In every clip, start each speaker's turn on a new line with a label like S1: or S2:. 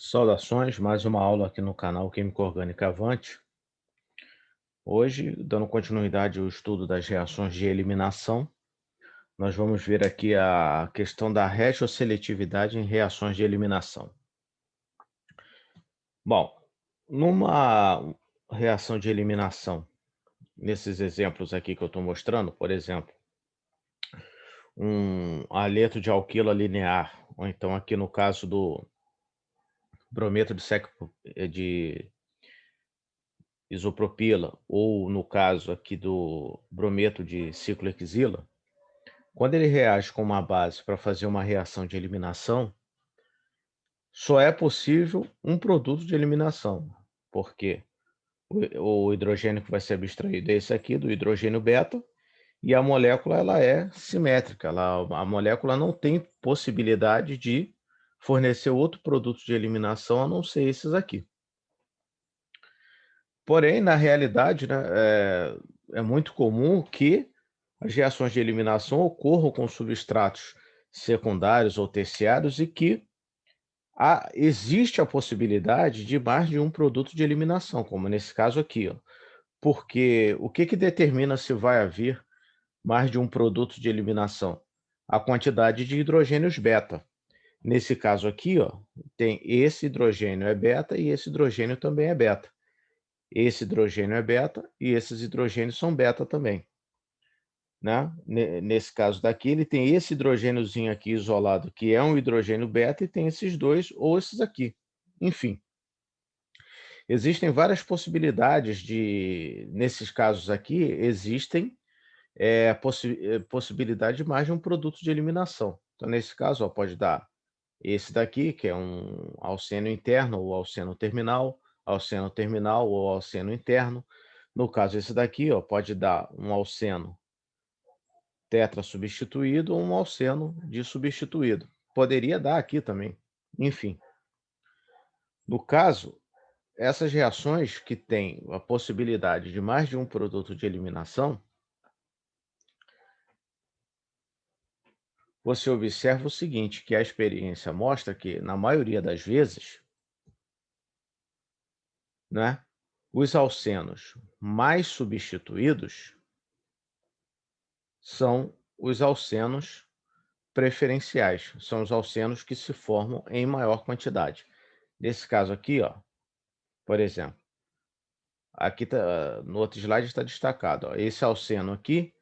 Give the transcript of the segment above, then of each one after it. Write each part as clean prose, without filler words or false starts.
S1: Saudações, mais uma aula aqui no canal Química Orgânica Avante. Hoje, dando continuidade ao estudo das reações de eliminação, nós vamos ver aqui a questão da retroseletividade em reações de eliminação. Bom, numa reação de eliminação, nesses exemplos aqui que eu estou mostrando, por exemplo, um haleto de alquila linear, ou então aqui no caso do brometo de isopropila, ou no caso aqui do brometo de ciclohexila, quando ele reage com uma base para fazer uma reação de eliminação, só é possível um produto de eliminação, porque o hidrogênio que vai ser abstraído é esse aqui, do hidrogênio beta, e a molécula ela é simétrica, a molécula não tem possibilidade de fornecer outro produto de eliminação a não ser esses aqui. Porém, na realidade, né, é muito comum que as reações de eliminação ocorram com substratos secundários ou terciários e que existe a possibilidade de mais de um produto de eliminação, como nesse caso aqui, ó. Porque o que determina se vai haver mais de um produto de eliminação? A quantidade de hidrogênios beta. Nesse caso aqui, ó, tem esse hidrogênio é beta e esse hidrogênio também é beta. Esse hidrogênio é beta e esses hidrogênios são beta também, né? Nesse caso daqui, ele tem esse hidrogêniozinho aqui isolado, que é um hidrogênio beta, e tem esses dois ou esses aqui. Enfim, existem várias possibilidades nesses casos aqui, existem possibilidade de mais de um produto de eliminação. Então, nesse caso, ó, pode dar esse daqui, que é um alceno interno ou alceno terminal ou alceno interno. No caso, esse daqui, ó, pode dar um alceno tetra substituído ou um alceno disubstituído. Poderia dar aqui também. Enfim, no caso, essas reações que têm a possibilidade de mais de um produto de eliminação, você observa o seguinte, que a experiência mostra que, na maioria das vezes, né, os alcenos mais substituídos são os alcenos preferenciais, são os alcenos que se formam em maior quantidade. Nesse caso aqui, ó, por exemplo, aqui tá, no outro slide está destacado, ó, esse alceno aqui,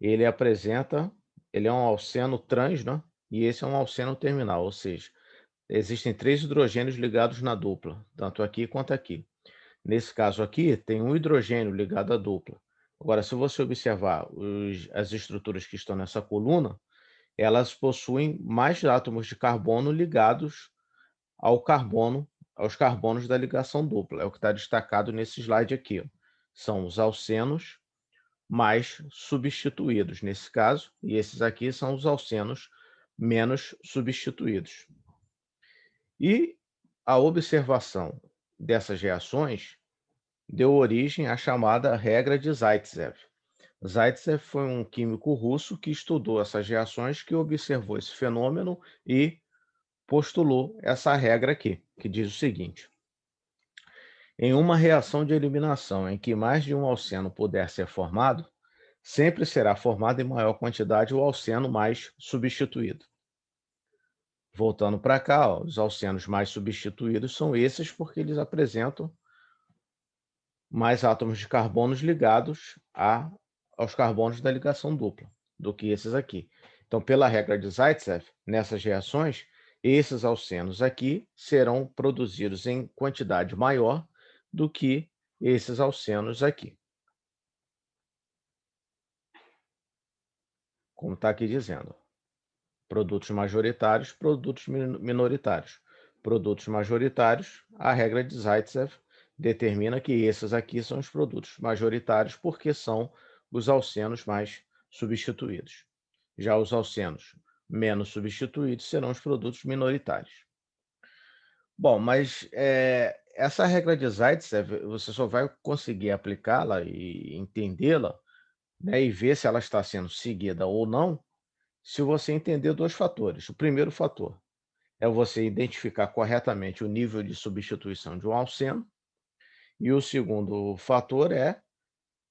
S1: ele é um alceno trans, né? E esse é um alceno terminal, ou seja, existem três hidrogênios ligados na dupla, tanto aqui quanto aqui. Nesse caso aqui, tem um hidrogênio ligado à dupla. Agora, se você observar as estruturas que estão nessa coluna, elas possuem mais átomos de carbono ligados ao carbono, aos carbonos da ligação dupla. É o que está destacado nesse slide aqui, ó. São os alcenos mais substituídos, nesse caso, e esses aqui são os alcenos menos substituídos. E a observação dessas reações deu origem à chamada regra de Zaitsev. Zaitsev foi um químico russo que estudou essas reações, que observou esse fenômeno e postulou essa regra aqui, que diz o seguinte: em uma reação de eliminação em que mais de um alceno puder ser formado, sempre será formado em maior quantidade o alceno mais substituído. Voltando para cá, ó, os alcenos mais substituídos são esses porque eles apresentam mais átomos de carbonos ligados aos carbonos da ligação dupla do que esses aqui. Então, pela regra de Zaitsev, nessas reações, esses alcenos aqui serão produzidos em quantidade maior do que esses alcenos aqui, como está aqui dizendo. Produtos majoritários, produtos minoritários. Produtos majoritários, a regra de Zaitsev determina que esses aqui são os produtos majoritários porque são os alcenos mais substituídos. Já os alcenos menos substituídos serão os produtos minoritários. Bom, mas essa regra de Zaitsev, você só vai conseguir aplicá-la e entendê-la, né, e ver se ela está sendo seguida ou não, se você entender dois fatores. O primeiro fator é você identificar corretamente o nível de substituição de um alceno, e o segundo fator é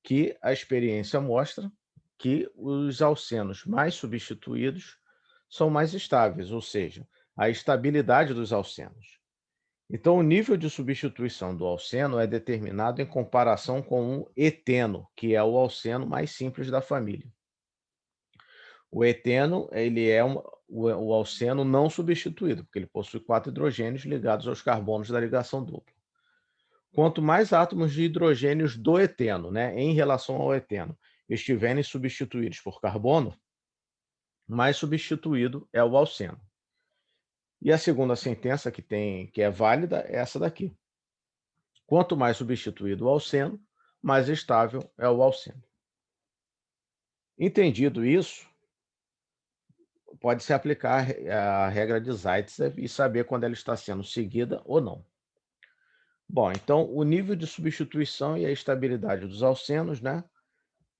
S1: que a experiência mostra que os alcenos mais substituídos são mais estáveis, ou seja, a estabilidade dos alcenos. Então, o nível de substituição do alceno é determinado em comparação com o eteno, que é o alceno mais simples da família. O eteno, ele é o alceno não substituído, porque ele possui 4 hidrogênios ligados aos carbonos da ligação dupla. Quanto mais átomos de hidrogênios do eteno, né, em relação ao eteno, estiverem substituídos por carbono, mais substituído é o alceno. E a segunda sentença que é válida é essa daqui. Quanto mais substituído o alceno, mais estável é o alceno. Entendido isso, pode-se aplicar a regra de Zaitsev e saber quando ela está sendo seguida ou não. Bom, então o nível de substituição e a estabilidade dos alcenos, né,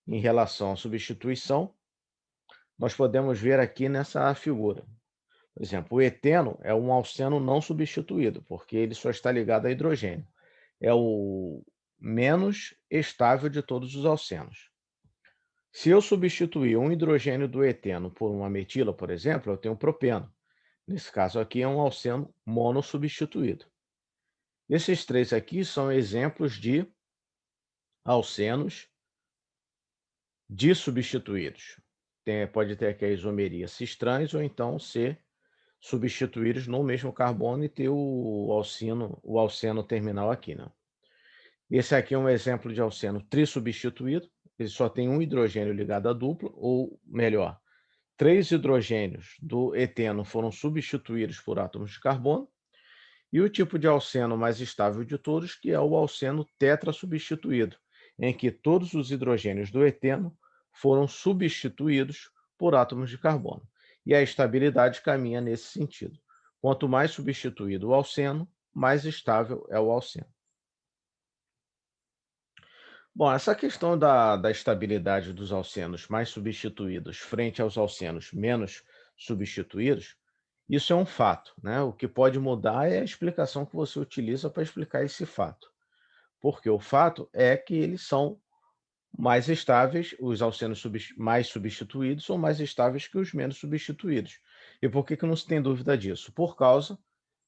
S1: em relação à substituição, nós podemos ver aqui nessa figura. Por exemplo, o eteno é um alceno não substituído, porque ele só está ligado a hidrogênio. É o menos estável de todos os alcenos. Se eu substituir um hidrogênio do eteno por uma metila, por exemplo, eu tenho propeno. Nesse caso aqui é um alceno monossubstituído. Esses três aqui são exemplos de alcenos dissubstituídos. Pode ter aqui a isomeria cis-trans ou então ser substituídos no mesmo carbono e ter o alceno terminal aqui, né? Esse aqui é um exemplo de alceno trissubstituído. Ele só tem um hidrogênio ligado à dupla, ou melhor, 3 hidrogênios do eteno foram substituídos por átomos de carbono. E o tipo de alceno mais estável de todos, que é o alceno tetrasubstituído, em que todos os hidrogênios do eteno foram substituídos por átomos de carbono. E a estabilidade caminha nesse sentido. Quanto mais substituído o alceno, mais estável é o alceno. Bom, essa questão da estabilidade dos alcenos mais substituídos frente aos alcenos menos substituídos, isso é um fato, né? O que pode mudar é a explicação que você utiliza para explicar esse fato. Porque o fato é que eles são mais estáveis, os alcenos mais substituídos são mais estáveis que os menos substituídos. E por que que não se tem dúvida disso? Por causa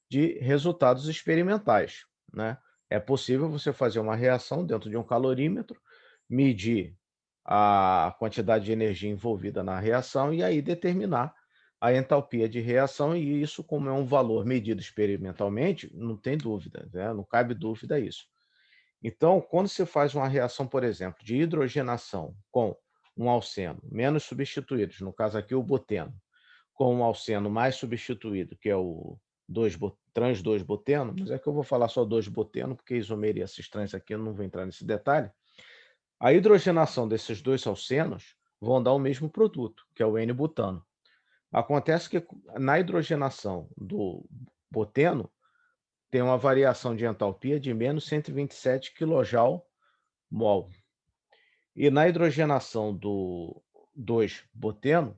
S1: de resultados experimentais, né? É possível você fazer uma reação dentro de um calorímetro, medir a quantidade de energia envolvida na reação e aí determinar a entalpia de reação, e isso, como é um valor medido experimentalmente, não tem dúvida, né? Não cabe dúvida isso. Então, quando você faz uma reação, por exemplo, de hidrogenação com um alceno menos substituídos, no caso aqui o buteno, com um alceno mais substituído, que é o trans 2-buteno, mas é que eu vou falar só 2-buteno, porque isomeria cis-trans aqui eu não vou entrar nesse detalhe. A hidrogenação desses dois alcenos vão dar o mesmo produto, que é o N-butano. Acontece que na hidrogenação do buteno tem uma variação de entalpia de menos 127 kJ/mol. E na hidrogenação do 2-buteno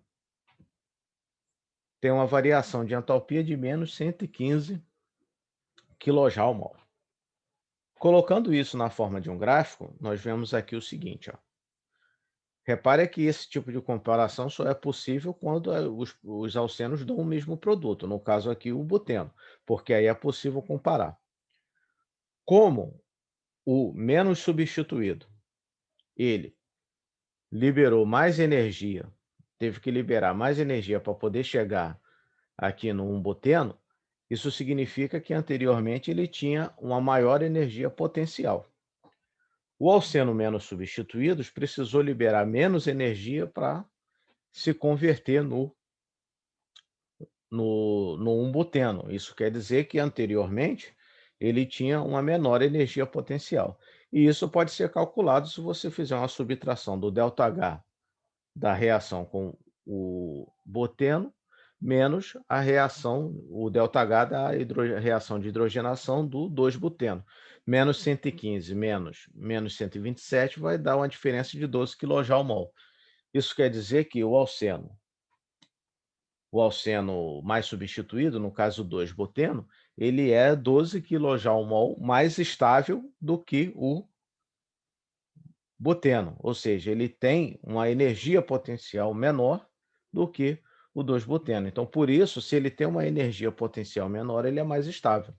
S1: tem uma variação de entalpia de menos 115 kJ/mol. Colocando isso na forma de um gráfico, nós vemos aqui o seguinte, ó. Repare que esse tipo de comparação só é possível quando os alcenos dão o mesmo produto, no caso aqui o buteno, porque aí é possível comparar. Como o menos substituído, ele liberou mais energia, teve que liberar mais energia para poder chegar aqui no 1-buteno, isso significa que anteriormente ele tinha uma maior energia potencial. O alceno menos substituídos precisou liberar menos energia para se converter no 1-buteno. Isso quer dizer que anteriormente ele tinha uma menor energia potencial. E isso pode ser calculado se você fizer uma subtração do ΔH da reação com o buteno menos a reação, o ΔH da reação de hidrogenação do 2-buteno. Menos 115 menos 127 vai dar uma diferença de 12 kJ/mol. Isso quer dizer que o alceno o alceno mais substituído, no caso 2-buteno, ele é 12 kJ/mol mais estável do que o buteno, ou seja, ele tem uma energia potencial menor do que o 2-buteno. Então, por isso, se ele tem uma energia potencial menor, ele é mais estável.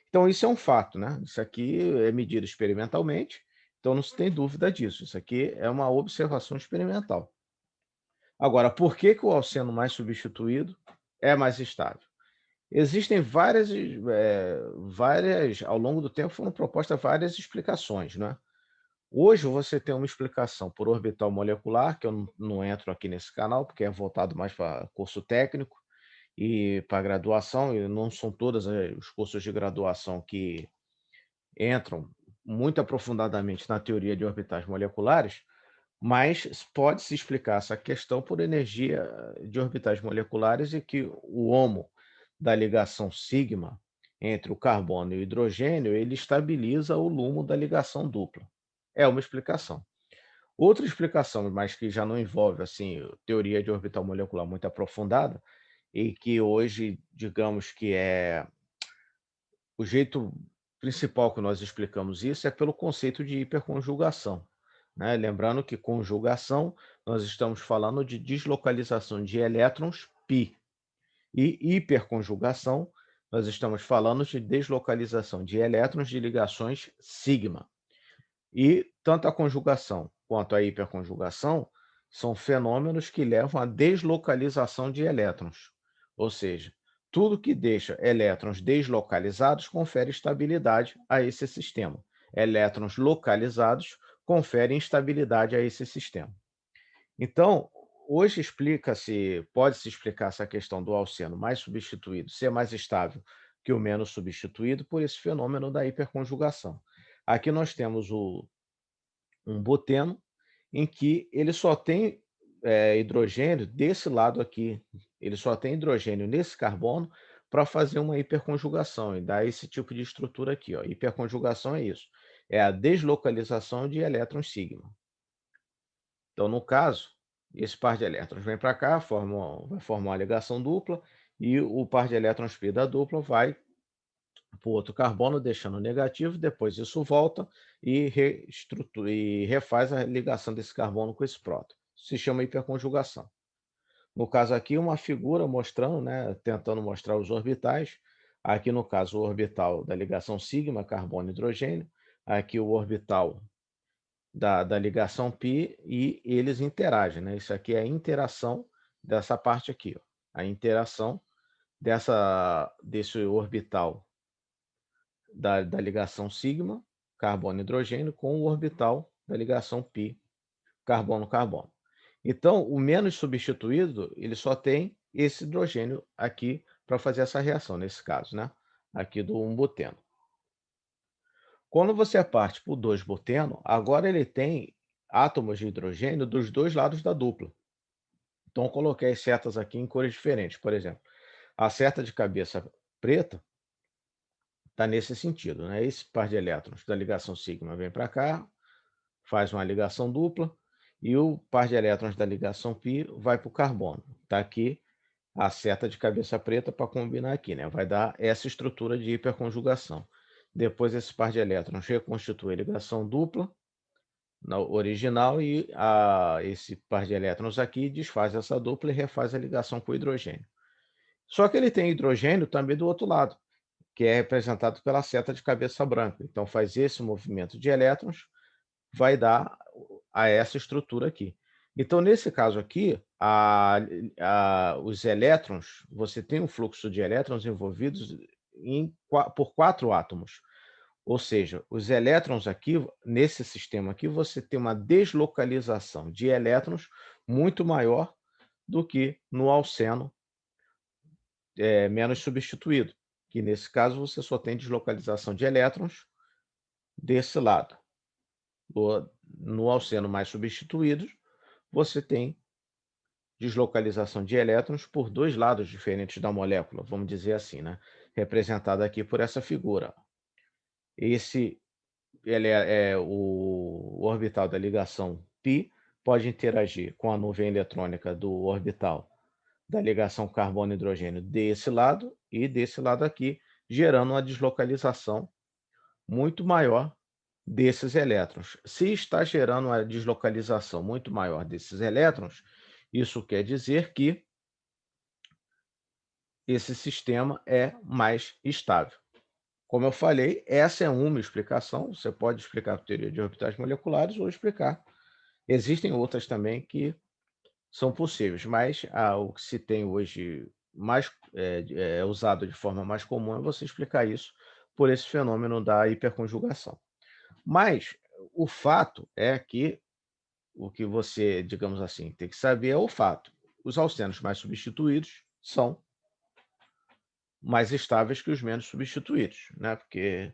S1: Então, isso é um fato, né? Isso aqui é medido experimentalmente, então não se tem dúvida disso. Isso aqui é uma observação experimental. Agora, por que que o alceno mais substituído é mais estável? Existem várias, ao longo do tempo foram propostas várias explicações, né? Hoje você tem uma explicação por orbital molecular, que eu não entro aqui nesse canal, porque é voltado mais para curso técnico e para graduação, e não são todos os cursos de graduação que entram muito aprofundadamente na teoria de orbitais moleculares, mas pode-se explicar essa questão por energia de orbitais moleculares e que o HOMO da ligação sigma entre o carbono e o hidrogênio, ele estabiliza o LUMO da ligação dupla. É uma explicação. Outra explicação, mas que já não envolve assim teoria de orbital molecular muito aprofundada, e que hoje, digamos que é o jeito principal que nós explicamos isso é pelo conceito de hiperconjugação, né? Lembrando que conjugação, nós estamos falando de deslocalização de elétrons π, e hiperconjugação, nós estamos falando de deslocalização de elétrons de ligações sigma. E tanto a conjugação quanto a hiperconjugação são fenômenos que levam à deslocalização de elétrons. Ou seja, tudo que deixa elétrons deslocalizados confere estabilidade a esse sistema. Elétrons localizados conferem instabilidade a esse sistema. Então, hoje pode-se explicar essa questão do alceno mais substituído ser mais estável que o menos substituído por esse fenômeno da hiperconjugação. Aqui nós temos um buteno em que ele só tem hidrogênio desse lado aqui, ele só tem hidrogênio nesse carbono para fazer uma hiperconjugação e dar esse tipo de estrutura aqui, ó. Hiperconjugação é isso, é a deslocalização de elétrons sigma. Então, no caso, esse par de elétrons vem para cá, vai formar uma ligação dupla, e o par de elétrons π da dupla vai para o outro carbono, deixando negativo, depois isso volta e refaz a ligação desse carbono com esse próton. Isso se chama hiperconjugação. No caso aqui, uma figura mostrando, né, tentando mostrar os orbitais. Aqui, no caso, o orbital da ligação sigma, carbono e hidrogênio. Aqui, o orbital da ligação π, e eles interagem, né? Isso aqui é a interação dessa parte aqui, ó. A interação desse orbital da ligação sigma, carbono e hidrogênio, com o orbital da ligação π, carbono-carbono. Então, o menos substituído, ele só tem esse hidrogênio aqui para fazer essa reação, nesse caso, né? Aqui do 1-buteno. Quando você parte para o 2-buteno, agora ele tem átomos de hidrogênio dos dois lados da dupla. Então, eu coloquei as setas aqui em cores diferentes. Por exemplo, a seta de cabeça preta está nesse sentido, né? Esse par de elétrons da ligação sigma vem para cá, faz uma ligação dupla, e o par de elétrons da ligação π vai para o carbono. Está aqui a seta de cabeça preta para combinar aqui, né? Vai dar essa estrutura de hiperconjugação. Depois, esse par de elétrons reconstitui a ligação dupla na original, e esse par de elétrons aqui desfaz essa dupla e refaz a ligação com o hidrogênio. Só que ele tem hidrogênio também do outro lado, que é representado pela seta de cabeça branca. Então, faz esse movimento de elétrons, vai dar a essa estrutura aqui. Então, nesse caso aqui, os elétrons, você tem um fluxo de elétrons envolvidos por 4 átomos. Ou seja, os elétrons aqui, nesse sistema aqui, você tem uma deslocalização de elétrons muito maior do que no alceno menos substituído, que nesse caso você só tem deslocalização de elétrons desse lado. No alceno mais substituído, você tem deslocalização de elétrons por dois lados diferentes da molécula, vamos dizer assim, né? Representada aqui por essa figura. Ele é o orbital da ligação π, pode interagir com a nuvem eletrônica do orbital da ligação carbono-hidrogênio desse lado e desse lado aqui, gerando uma deslocalização muito maior desses elétrons. Se está gerando uma deslocalização muito maior desses elétrons, isso quer dizer que esse sistema é mais estável. Como eu falei, essa é uma explicação. Você pode explicar com teoria de orbitais moleculares ou explicar. Existem outras também que são possíveis, mas o que se tem hoje mais usado de forma mais comum é você explicar isso por esse fenômeno da hiperconjugação. Mas o fato é que o que você, digamos assim, tem que saber é o fato. Os alcenos mais substituídos são mais estáveis que os menos substituídos, né? Porque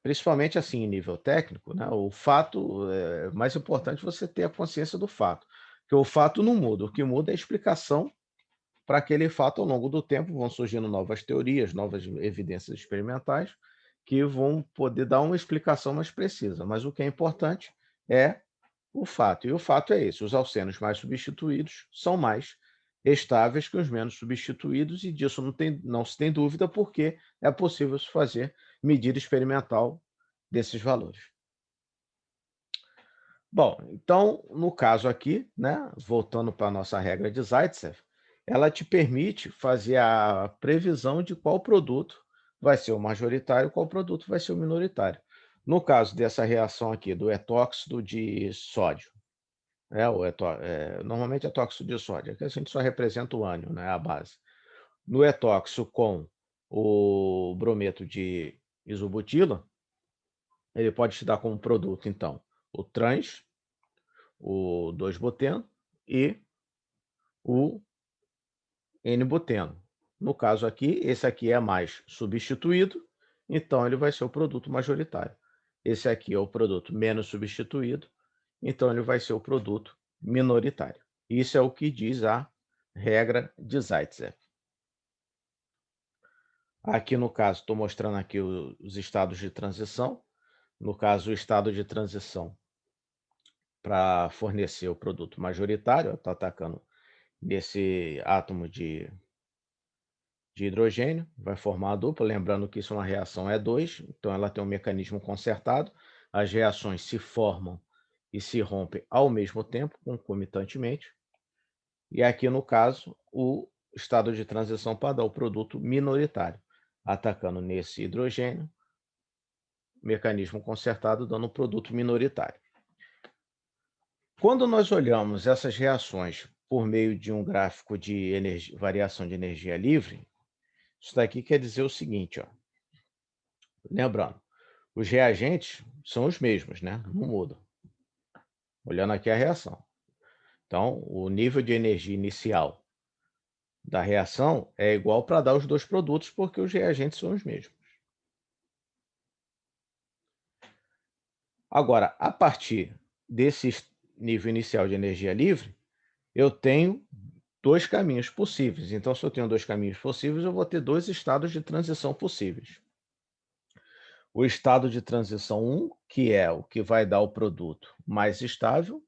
S1: principalmente assim em nível técnico, né? O fato é mais importante você ter a consciência do fato, que o fato não muda, o que muda é a explicação para aquele fato ao longo do tempo, vão surgindo novas teorias, novas evidências experimentais que vão poder dar uma explicação mais precisa, mas o que é importante é o fato, e o fato é esse: os alcenos mais substituídos são mais estáveis que os menos substituídos, e disso não se tem dúvida, porque é possível se fazer medida experimental desses valores. Bom, então, no caso aqui, né, voltando para a nossa regra de Zaitsev, ela te permite fazer a previsão de qual produto vai ser o majoritário e qual produto vai ser o minoritário. No caso dessa reação aqui do etóxido de sódio, normalmente é tóxido de sódio, aqui a gente só representa o ânion, né, a base. No etóxido com o brometo de isobutila, ele pode te dar como produto, então, o trans, o 2-buteno e o N-buteno. No caso aqui, esse aqui é mais substituído, então ele vai ser o produto majoritário. Esse aqui é o produto menos substituído, então ele vai ser o produto minoritário. Isso é o que diz a regra de Zaitsev. Aqui no caso, estou mostrando aqui os estados de transição. No caso, o estado de transição para fornecer o produto majoritário, está atacando nesse átomo de hidrogênio, vai formar a dupla, lembrando que isso é uma reação E2, então ela tem um mecanismo concertado, as reações se formam e se rompem ao mesmo tempo, concomitantemente, e aqui no caso, o estado de transição para dar o produto minoritário, atacando nesse hidrogênio, mecanismo concertado dando um produto minoritário. Quando nós olhamos essas reações por meio de um gráfico de variação de energia livre, isso daqui quer dizer o seguinte, ó. Lembrando, os reagentes são os mesmos, né? Não mudam. Olhando aqui a reação. Então, o nível de energia inicial da reação é igual para dar os dois produtos, porque os reagentes são os mesmos. Agora, a partir desse nível inicial de energia livre, eu tenho dois caminhos possíveis. Então, se eu tenho dois caminhos possíveis, eu vou ter dois estados de transição possíveis. O estado de transição 1, que é o que vai dar o produto mais estável,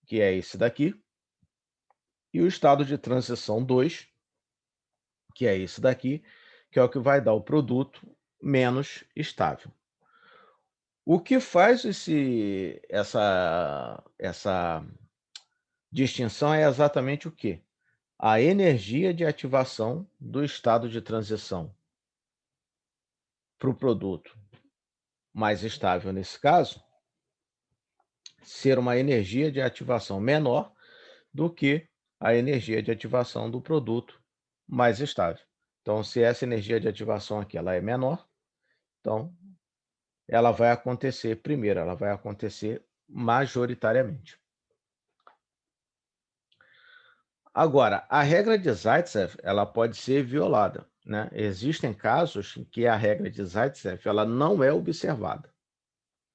S1: que é esse daqui, e o estado de transição 2, que é esse daqui, que é o que vai dar o produto menos estável. O que faz essa distinção é exatamente o quê? A energia de ativação do estado de transição para o produto mais estável, nesse caso, ser uma energia de ativação menor do que a energia de ativação do produto mais estável. Então, se essa energia de ativação aqui ela é menor, então ela vai acontecer primeiro, ela vai acontecer majoritariamente. Agora, a regra de Zaitsev, ela pode ser violada, né? Existem casos em que a regra de Zaitsev ela não é observada.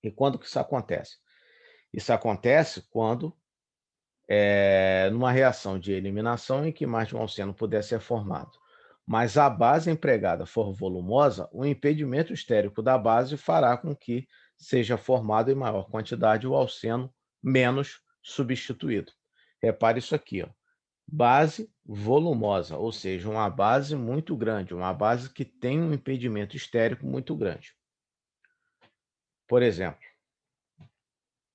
S1: E quando que isso acontece? Isso acontece quando, numa reação de eliminação em que mais de um alceno puder ser formado, mas a base empregada for volumosa, o impedimento estérico da base fará com que seja formado em maior quantidade o alceno menos substituído. Repare isso aqui, ó. base volumosa, ou seja, uma base muito grande, uma base que tem um impedimento estérico muito grande. Por exemplo,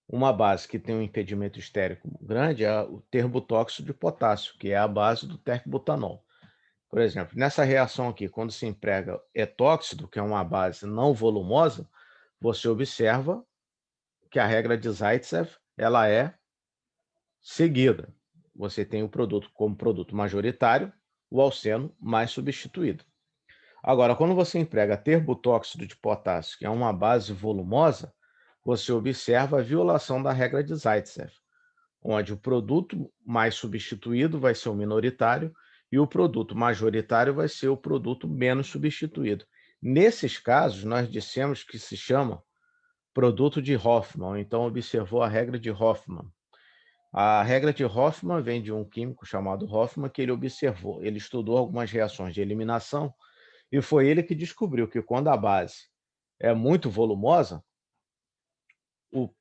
S1: uma base que tem um impedimento estérico grande é o terbotóxido de potássio, que é a base do terbutanol. Por exemplo, nessa reação aqui, quando se emprega etóxido, que é uma base não volumosa, você observa que a regra de Zaitsev ela é seguida. Você tem o produto como produto majoritário, o alceno mais substituído. Agora, quando você emprega terbotóxido de potássio, que é uma base volumosa, você observa a violação da regra de Zaitsev, onde o produto mais substituído vai ser o minoritário e o produto majoritário vai ser o produto menos substituído. Nesses casos, nós dissemos que se chama produto de Hoffmann, então observou a regra de Hoffmann. A regra de Hoffmann vem de um químico chamado Hoffmann, que ele observou, ele estudou algumas reações de eliminação e foi ele que descobriu que quando a base é muito volumosa, o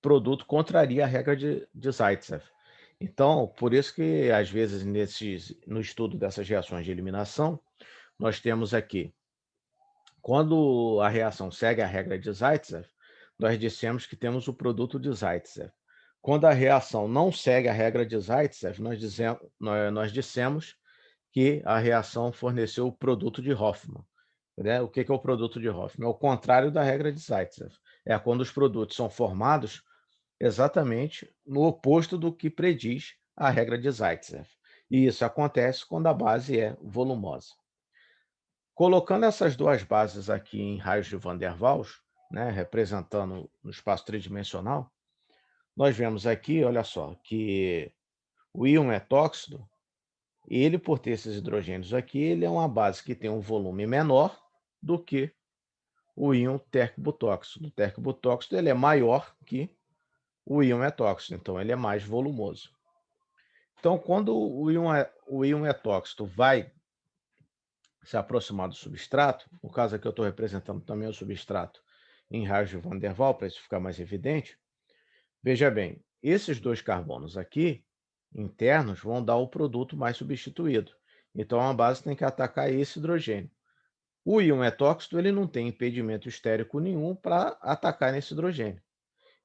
S1: produto contraria a regra de Zaitsev. Então, por isso que, às vezes, no estudo dessas reações de eliminação, nós temos aqui, quando a reação segue a regra de Zaitsev, nós dissemos que temos o produto de Zaitsev. Quando a reação não segue a regra de Zaitsev, nós dissemos que a reação forneceu o produto de Hoffmann. Né? O que é o produto de Hoffmann? É o contrário da regra de Zaitsev. É quando os produtos são formados exatamente no oposto do que prediz a regra de Zaitsev. E isso acontece quando a base é volumosa. Colocando essas duas bases aqui em raios de Van der Waals, né, representando no espaço tridimensional, nós vemos aqui, olha só, que o íon etóxido, ele, por ter esses hidrogênios aqui, ele é uma base que tem um volume menor do que o íon tercbutóxido. O tercbutóxido ele é maior que o íon etóxido, então ele é mais volumoso. Então, quando o íon etóxido vai se aproximar do substrato, no caso aqui eu estou representando também o substrato em raios de Van der Waals, para isso ficar mais evidente, veja bem, esses dois carbonos aqui, internos, vão dar o produto mais substituído. Então, a base tem que atacar esse hidrogênio. O íon etóxido ele não tem impedimento estérico nenhum para atacar nesse hidrogênio.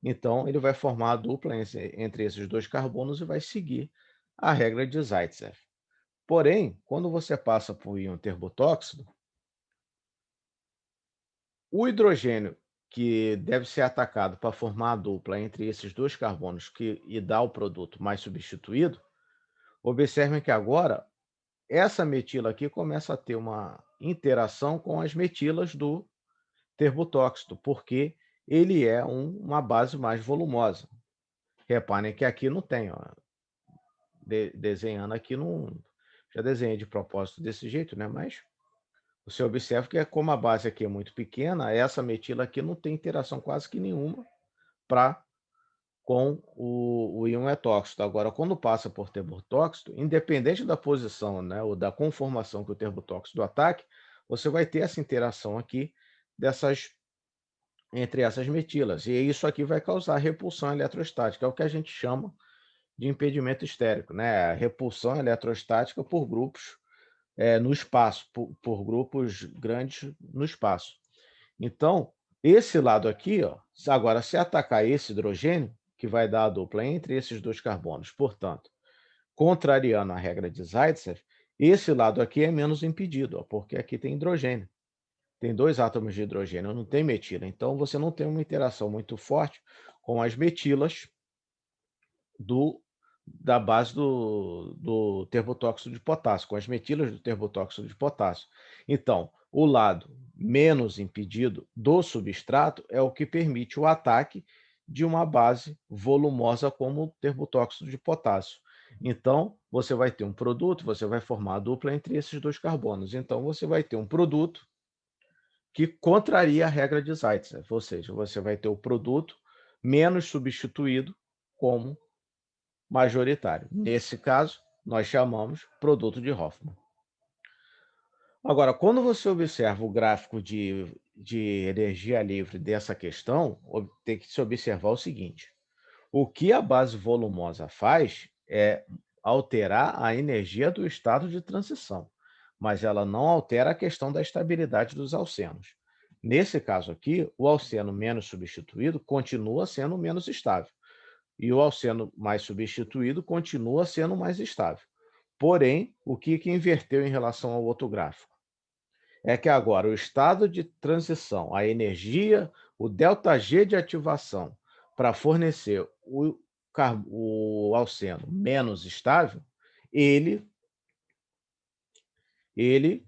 S1: Então, ele vai formar a dupla entre esses dois carbonos e vai seguir a regra de Zaitsev. Porém, quando você passa para o íon terbotóxido, o hidrogênio que deve ser atacado para formar a dupla entre esses dois carbonos e dar o produto mais substituído, observem que agora essa metila aqui começa a ter uma interação com as metilas do terbotóxido, porque ele é uma base mais volumosa. Reparem que aqui não tem, ó, desenhando aqui, não, já desenhei de propósito desse jeito, né? Mas você observa que como a base aqui é muito pequena, essa metila aqui não tem interação quase que nenhuma com o íon etóxido. Agora, quando passa por terbotóxido, independente da posição, né, ou da conformação que o terbotóxido ataque, você vai ter essa interação aqui entre essas metilas. E isso aqui vai causar repulsão eletrostática, é o que a gente chama de impedimento estérico, né? A repulsão eletrostática por grupos no espaço, por grupos grandes no espaço. Então, esse lado aqui, ó, agora, se atacar esse hidrogênio, que vai dar a dupla entre esses dois carbonos, portanto, contrariando a regra de Zaitsev, esse lado aqui é menos impedido, ó, porque aqui tem hidrogênio. Tem dois átomos de hidrogênio, não tem metila. Então, você não tem uma interação muito forte com as metilas da base do terbotóxido de potássio, com as metilas do terbotóxido de potássio. Então, o lado menos impedido do substrato é o que permite o ataque de uma base volumosa como o terbotóxido de potássio. Então, você vai ter um produto, você vai formar a dupla entre esses dois carbonos. Então, você vai ter um produto que contraria a regra de Zaitsev, ou seja, você vai ter o produto menos substituído como majoritário. Nesse caso, nós chamamos produto de Hoffmann. Agora, quando você observa o gráfico de energia livre dessa questão, tem que se observar o seguinte: o que a base volumosa faz é alterar a energia do estado de transição, mas ela não altera a questão da estabilidade dos alcenos. Nesse caso aqui, o alceno menos substituído continua sendo menos estável, e o alceno mais substituído continua sendo mais estável. Porém, o que inverteu em relação ao outro gráfico? É que agora o estado de transição, a energia, o ΔG de ativação para fornecer o alceno menos estável, ele, ele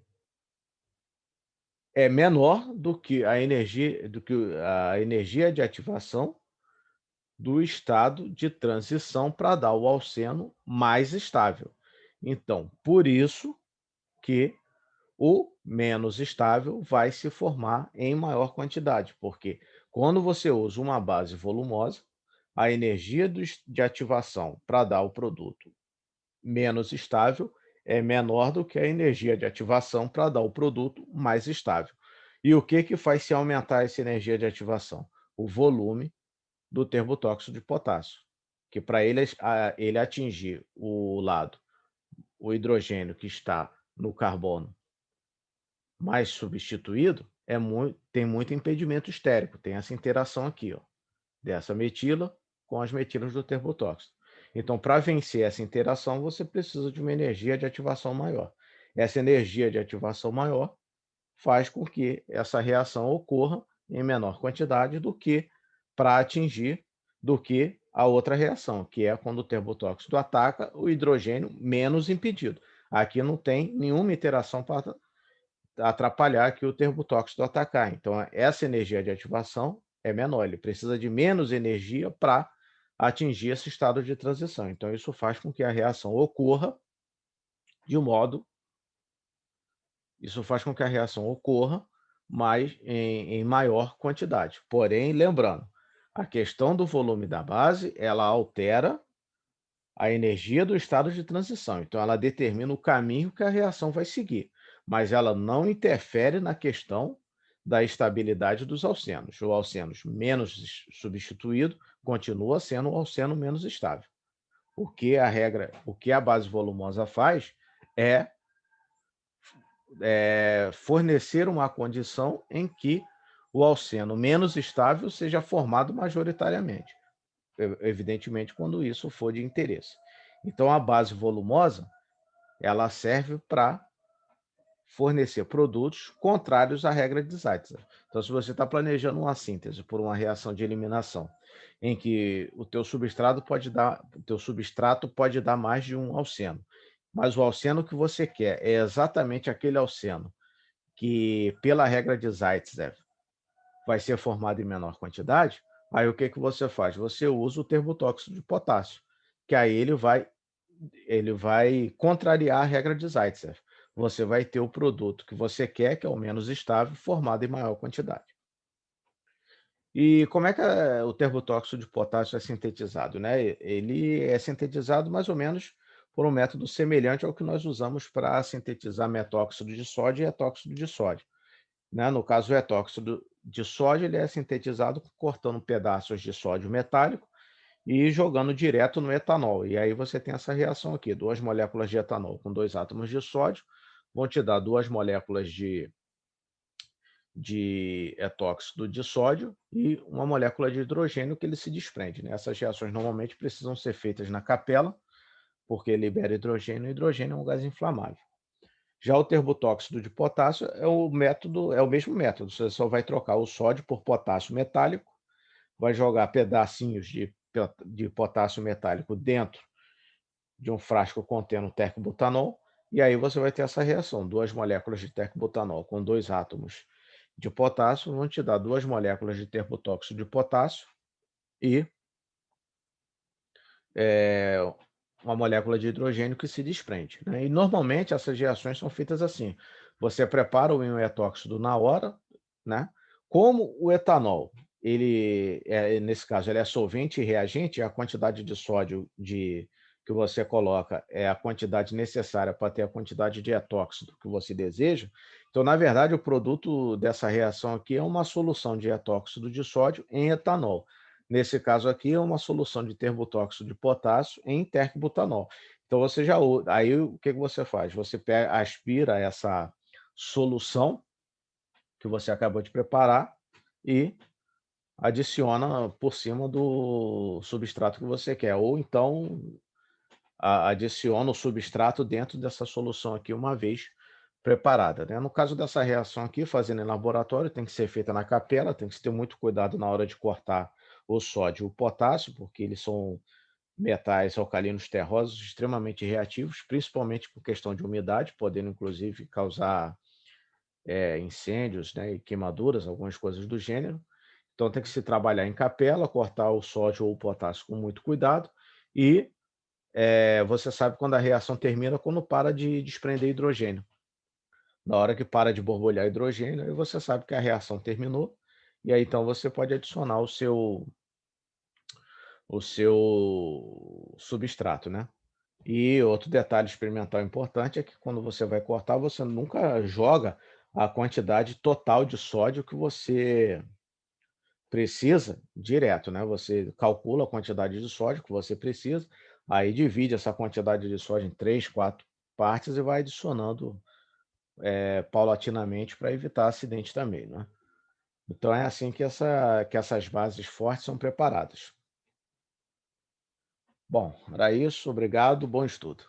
S1: é menor do que a energia de ativação do estado de transição para dar o alceno mais estável. Então, por isso que o menos estável vai se formar em maior quantidade, porque quando você usa uma base volumosa, a energia de ativação para dar o produto menos estável é menor do que a energia de ativação para dar o produto mais estável. E o que faz se aumentar essa energia de ativação? O volume do termotóxido de potássio, que para ele atingir o hidrogênio que está no carbono mais substituído, tem muito impedimento estérico, tem essa interação aqui, ó, dessa metila com as metilas do termotóxido. Então, para vencer essa interação, você precisa de uma energia de ativação maior. Essa energia de ativação maior faz com que essa reação ocorra em menor quantidade do que a outra reação, que é quando o termotóxido ataca o hidrogênio menos impedido. Aqui não tem nenhuma interação para atrapalhar aqui o termotóxido atacar. Então, essa energia de ativação é menor, ele precisa de menos energia para atingir esse estado de transição. Então, isso faz com que a reação ocorra de modo Isso faz com que a reação ocorra em maior quantidade. Porém, lembrando, a questão do volume da base, ela altera a energia do estado de transição. Então, ela determina o caminho que a reação vai seguir, mas ela não interfere na questão da estabilidade dos alcenos. O alceno menos substituído continua sendo o alceno menos estável. O que a base volumosa faz é fornecer uma condição em que o alceno menos estável seja formado majoritariamente, evidentemente quando isso for de interesse. Então, a base volumosa, ela serve para fornecer produtos contrários à regra de Zaitsev. Então, se você está planejando uma síntese por uma reação de eliminação, em que o teu substrato pode dar mais de um alceno, mas o alceno que você quer é exatamente aquele alceno que, pela regra de Zaitsev, vai ser formado em menor quantidade, aí o que você faz? Você usa o termotóxido de potássio, que aí ele vai contrariar a regra de Zaitsev. Você vai ter o produto que você quer, que é o menos estável, formado em maior quantidade. E como é que o termotóxido de potássio é sintetizado, né? Ele é sintetizado mais ou menos por um método semelhante ao que nós usamos para sintetizar metóxido de sódio e etóxido de sódio, né? No caso, o etóxido de sódio ele é sintetizado cortando pedaços de sódio metálico e jogando direto no etanol. E aí você tem essa reação aqui: duas moléculas de etanol com dois átomos de sódio vão te dar duas moléculas de etóxido de sódio e uma molécula de hidrogênio que ele se desprende, né? Essas reações normalmente precisam ser feitas na capela, porque libera hidrogênio, e hidrogênio é um gás inflamável. Já o termotóxido de potássio é o mesmo método, você só vai trocar o sódio por potássio metálico, vai jogar pedacinhos de potássio metálico dentro de um frasco contendo tercobutanol, e aí você vai ter essa reação: duas moléculas de tercobutanol com dois átomos de potássio vão te dar duas moléculas de termotóxido de potássio e eh, uma molécula de hidrogênio que se desprende, né? E normalmente essas reações são feitas assim: você prepara o íon etóxido na hora, né? Como o etanol, nesse caso, ele é solvente e reagente, a quantidade de sódio que você coloca é a quantidade necessária para ter a quantidade de etóxido que você deseja. Então, na verdade, o produto dessa reação aqui é uma solução de etóxido de sódio em etanol. Nesse caso aqui, é uma solução de termotóxido de potássio em tercbutanol. Então você já aí o que que você faz? Você aspira essa solução que você acabou de preparar e adiciona por cima do substrato que você quer, ou então adiciona o substrato dentro dessa solução aqui uma vez preparada, né. No caso dessa reação aqui, fazendo em laboratório, tem que ser feita na capela, tem que se ter muito cuidado na hora de cortar o sódio e o potássio, porque eles são metais alcalinos terrosos extremamente reativos, principalmente por questão de umidade, podendo inclusive causar, incêndios, né, e queimaduras, algumas coisas do gênero. Então tem que se trabalhar em capela, cortar o sódio ou o potássio com muito cuidado e, você sabe quando a reação termina, quando para de desprender hidrogênio. Na hora que para de borbulhar hidrogênio, aí você sabe que a reação terminou, e aí então você pode adicionar o seu substrato, né. E outro detalhe experimental importante é que quando você vai cortar, você nunca joga a quantidade total de sódio que você precisa direto, né, você calcula a quantidade de sódio que você precisa, aí divide essa quantidade de sódio em 3, 4 partes e vai adicionando, paulatinamente para evitar acidente também, né. Então é assim que essas bases fortes são preparadas. Bom, era isso, obrigado, bom estudo.